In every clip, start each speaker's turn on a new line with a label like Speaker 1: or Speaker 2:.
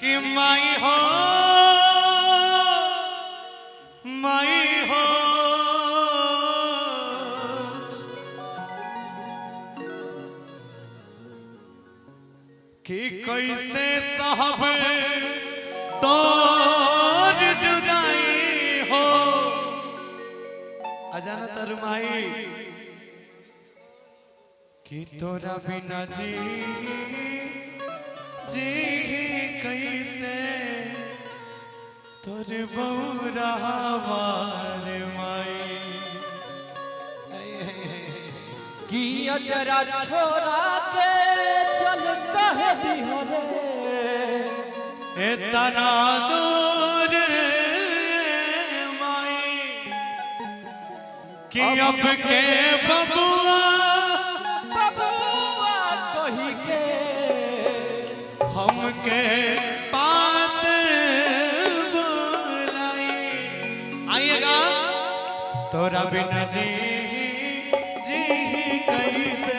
Speaker 1: कि माई हो कि कैसे साहब तोर जुदाई हो अजाना तर माई कि तोरा बिना जी कैसे तोर बौरा माई
Speaker 2: कि अजरा छोरा के चल कह दी
Speaker 1: इतना दूर माई कि अब के बबुआ
Speaker 2: कही के
Speaker 1: हमके पास बुलाई आइएगा तोरा बिना जी कैसे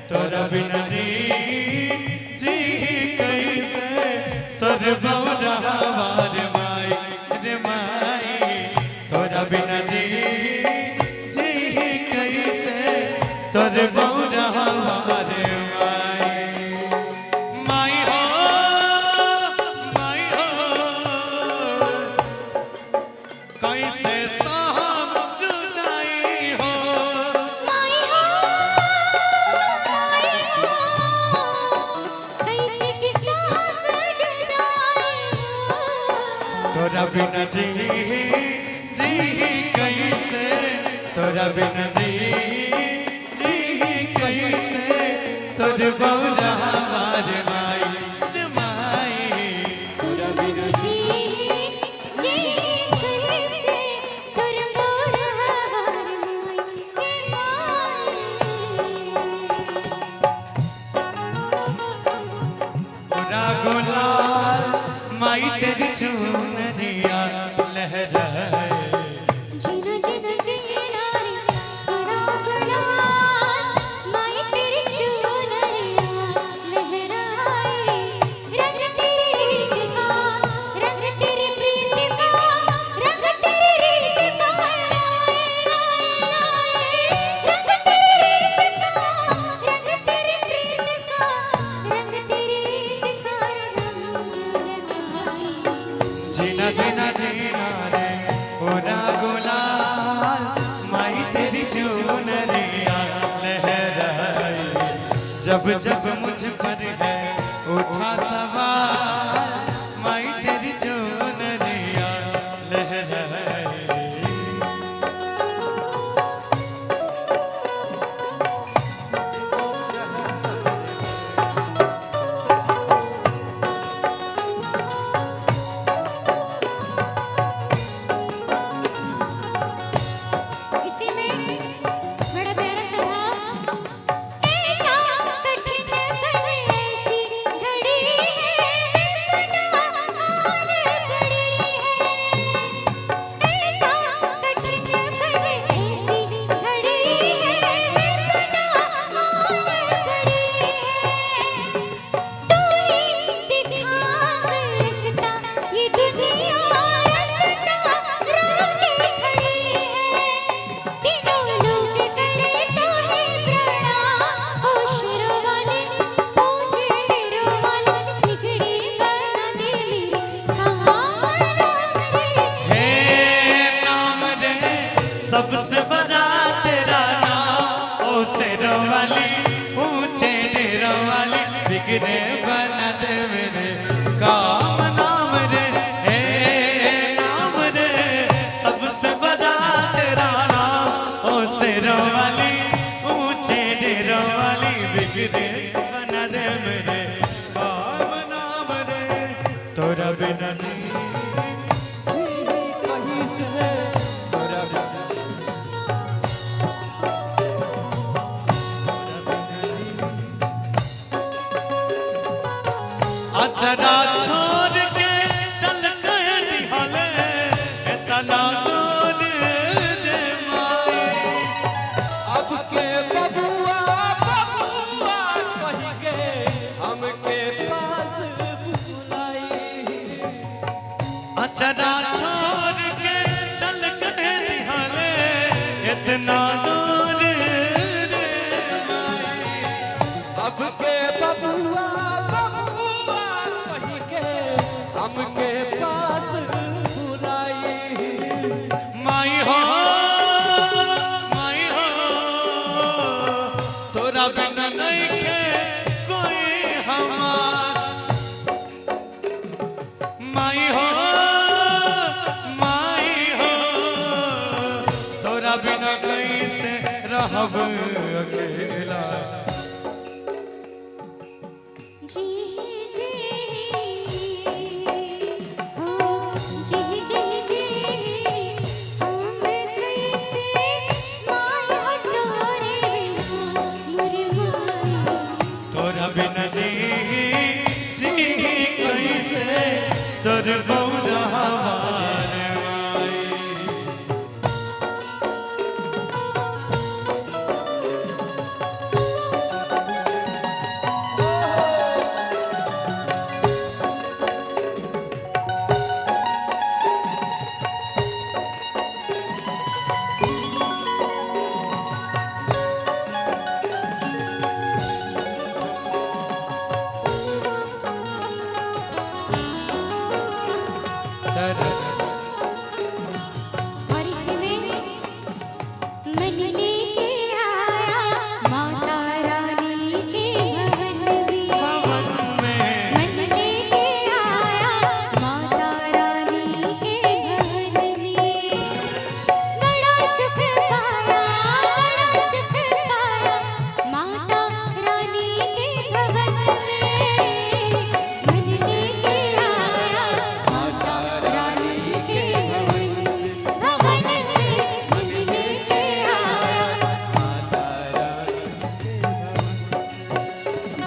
Speaker 1: तोरा बिना जी कैसे तोर बौरा माई रे माई तोरा बिना जी कैसे तोर बौरा माई कैसे साहब जुदाई हो
Speaker 3: कैसे कि साहब जुदाई हो
Speaker 1: तोरा बिना जी कैसे तोरा बिना जी कैसे तोर बौरा माई माई
Speaker 3: तोरा बिना जी कैसे तोर बौरा
Speaker 1: पूरा गुलाल माई तेरी चुनरिया लहराए
Speaker 3: जीना जीना जीना रे बड़ा गुलाल माई तेरी चुनरिया लहराए रंग तेरी रीत का रंग तेरी प्रीत का रंग तेरी रीत का रंग तेरी रीत का रंग तेरी प्रीत का रंग तेरी रीत का
Speaker 1: जीना जीना जीना रे पूरा गुलाल माई तेरी चुनरिया लहराए जब जब मुझ पर है उठा सवाल माई तेरी चुनरिया लहराए
Speaker 3: इसी में बड़ा प्यारा सा था ऐसा कठिन पल ऐसी घड़ी है विपदा आन पड़ी है ऐसा कठिन पल ऐसी घड़ी है विपदा आन पड़ी है तू ही दिखा रास्ता ये दुनिया रास्ता रोके खड़ी है तीनों लोग करे तो है प्रणाम ओ शेरों वाले पूजे डेरों वाले बिगड़ी बना दे मेरी कहाँ
Speaker 1: नाम रे सबसे बड़ा तेरा नाम ओ शेरों वाली ऊंचे डेरों वाली बिगड़े बना दे मेरे काम नाम रे नाम रे सबसे बड़ा तेरा नाम ओ शेरों वाली ऊंचे डेरों वाली बिगड़े बना दे मेरे काम नाम रे तोरा बिना नहीं
Speaker 2: कहीं से तोरा
Speaker 1: अचरा छोड़ के चल कर दिहाले इतना दूर दे माई
Speaker 2: अब के बबुआ कही के हमके पास बुलाई
Speaker 1: अचरा छोड़ के चल के निहाले इतना दूर रे माई।
Speaker 2: अब के बबुआ बबुआ कही के हमके पास बुलाई।
Speaker 1: माई हो तोरा बिना नहीं खे कोई हमार। माई हो तोरा बिना कैसे रहब अकेला।
Speaker 3: जी जी हो जी जी जी हम कैसे माया हटोरे मोरे माई।
Speaker 1: तोरा बिना जी कैसे तोर बौरा हमारे माई।
Speaker 3: और इसमें मन लेके आया माता रानी के भवन में। मन लेके आया माता रानी के भवन में। बड़ा सुख पाया माता रानी के भवन में। मन लेके आया माता रानी के भवन में। मन लेके आया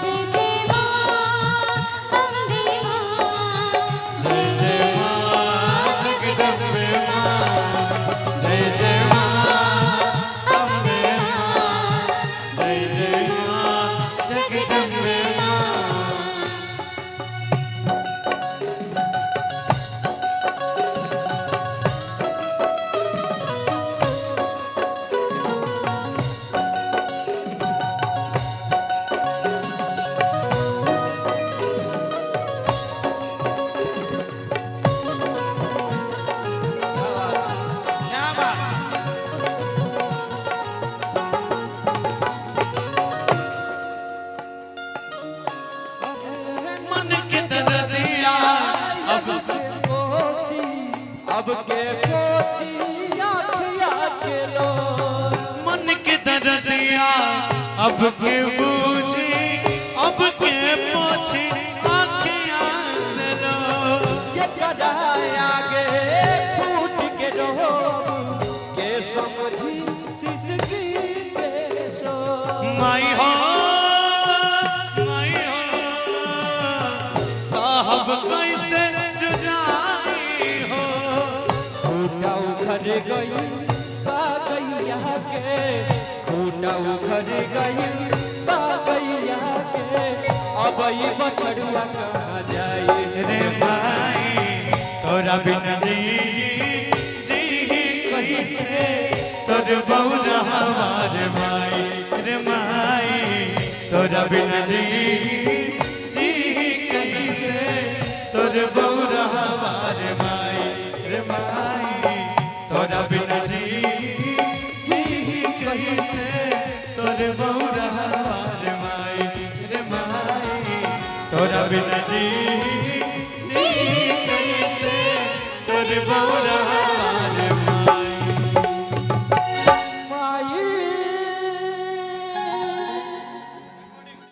Speaker 3: जय जय माँ अम्बे माँ।
Speaker 1: जय जय माँ जगदम्बे माँ। जय जय माँ अम्बे माँ। जय जय माँ जगदम्बे माँ। क्या बात। मन के दर्दिया अब
Speaker 2: अब के पोछी आखिया के लो।
Speaker 1: मन के दर्दिया अब के बूझी अब के पोछी आँखियाँ से लो।
Speaker 2: ये कदाया गे फूट के रहो के समझी सिसकी के सो।
Speaker 1: माई हो साहब कैसे जुदाई हो।
Speaker 2: खूटा उखड़ गई बागैया के। खूटा उखड़ गई बागैया के। अब ये बछड़ुआ कहाँ जाए
Speaker 1: रे माई तोरा बिना जी कैसे तोर बौरा हमारे माई। रे माई तोरा बिना जी कैसे तोर बौरा हमारे माई। रे माई तोरा बिना जी कैसे तोर बौरा हमारे माई। रे माई तोरा बिना जी